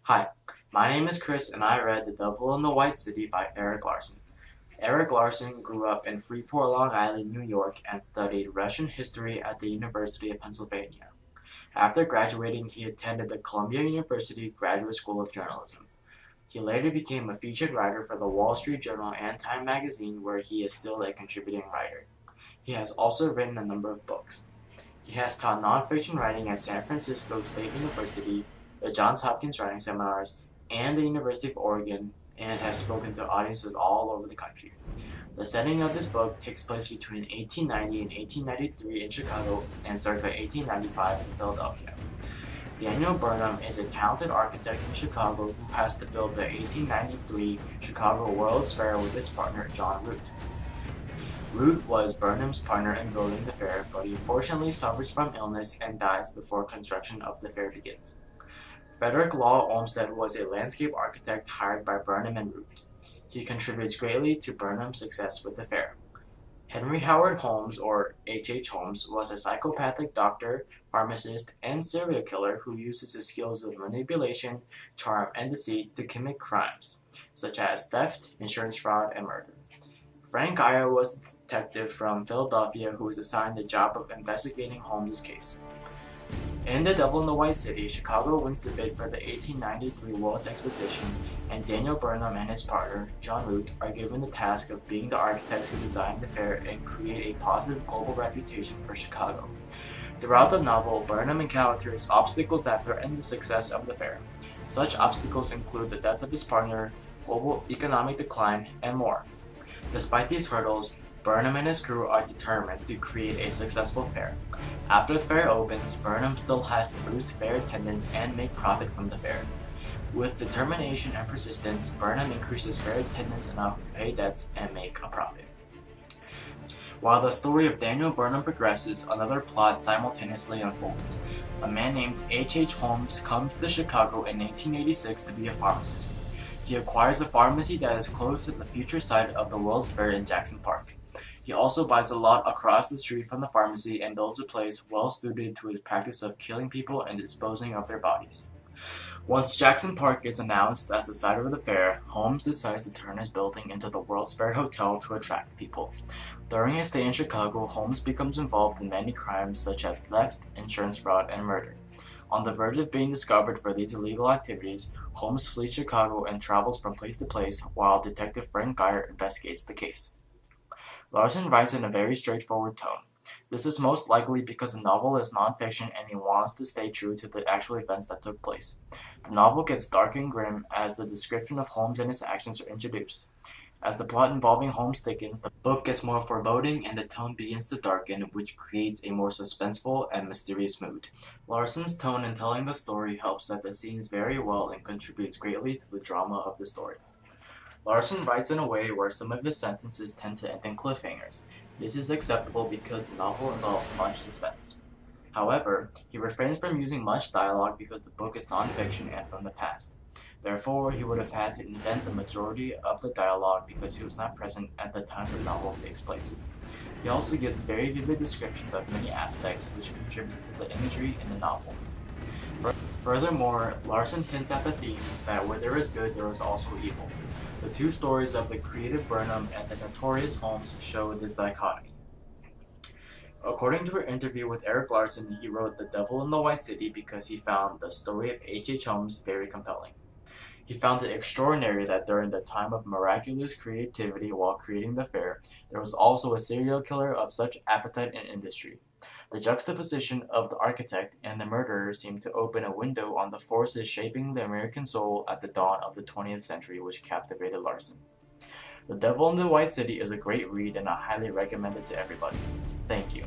Hi, my name is Chris and I read The Devil in the White City by Erik Larson. Erik Larson grew up in Freeport, Long Island, New York and studied Russian history at the University of Pennsylvania. After graduating, he attended the Columbia University Graduate School of Journalism. He later became a featured writer for the Wall Street Journal and Time magazine, where he is still a contributing writer. He has also written a number of books. He has taught nonfiction writing at San Francisco State University, the Johns Hopkins Writing Seminars, and the University of Oregon, and has spoken to audiences all over the country. The setting of this book takes place between 1890 and 1893 in Chicago and circa 1895 in Philadelphia. Daniel Burnham is a talented architect in Chicago who has to build the 1893 Chicago World's Fair with his partner John Root. Root was Burnham's partner in building the fair, but he unfortunately suffers from illness and dies before construction of the fair begins. Frederick Law Olmsted was a landscape architect hired by Burnham and Root. He contributes greatly to Burnham's success with the fair. Henry Howard Holmes, or H. Holmes, was a psychopathic doctor, pharmacist, and serial killer who uses his skills of manipulation, charm, and deceit to commit crimes, such as theft, insurance fraud, and murder. Frank Iyer was a detective from Philadelphia who was assigned the job of investigating Holmes' case. In The Devil in the White City, Chicago wins the bid for the 1893 World's Exposition, and Daniel Burnham and his partner, John Root, are given the task of being the architects who design the fair and create a positive global reputation for Chicago. Throughout the novel, Burnham encounters obstacles that threaten the success of the fair. Such obstacles include the death of his partner, global economic decline, and more. Despite these hurdles, Burnham and his crew are determined to create a successful fair. After the fair opens, Burnham still has to boost fair attendance and make profit from the fair. With determination and persistence, Burnham increases fair attendance enough to pay debts and make a profit. While the story of Daniel Burnham progresses, another plot simultaneously unfolds. A man named H. Holmes comes to Chicago in 1886 to be a pharmacist. He acquires a pharmacy that is close to the future site of the World's Fair in Jackson Park. He also buys a lot across the street from the pharmacy and builds a place well suited to his practice of killing people and disposing of their bodies. Once Jackson Park is announced as the site of the fair, Holmes decides to turn his building into the World's Fair Hotel to attract people. During his stay in Chicago, Holmes becomes involved in many crimes such as theft, insurance fraud, and murder. On the verge of being discovered for these illegal activities, Holmes flees Chicago and travels from place to place while Detective Frank Geyer investigates the case. Larson writes in a very straightforward tone. This is most likely because the novel is nonfiction and he wants to stay true to the actual events that took place. The novel gets dark and grim as the description of Holmes and his actions are introduced. As the plot involving Holmes thickens, the book gets more foreboding and the tone begins to darken, which creates a more suspenseful and mysterious mood. Larson's tone in telling the story helps set the scenes very well and contributes greatly to the drama of the story. Larson writes in a way where some of his sentences tend to end in cliffhangers. This is acceptable because the novel involves much suspense. However, he refrains from using much dialogue because the book is nonfiction and from the past. Therefore, he would have had to invent the majority of the dialogue because he was not present at the time the novel takes place. He also gives very vivid descriptions of many aspects which contribute to the imagery in the novel. Furthermore, Larson hints at the theme that where there is good, there is also evil. The two stories of the creative Burnham and the notorious Holmes show this dichotomy. According to an interview with Erik Larson, he wrote The Devil in the White City because he found the story of H. Holmes very compelling. He found it extraordinary that during the time of miraculous creativity while creating the fair, there was also a serial killer of such appetite and industry. The juxtaposition of the architect and the murderer seemed to open a window on the forces shaping the American soul at the dawn of the 20th century, which captivated Larson. The Devil in the White City is a great read and I highly recommend it to everybody. Thank you.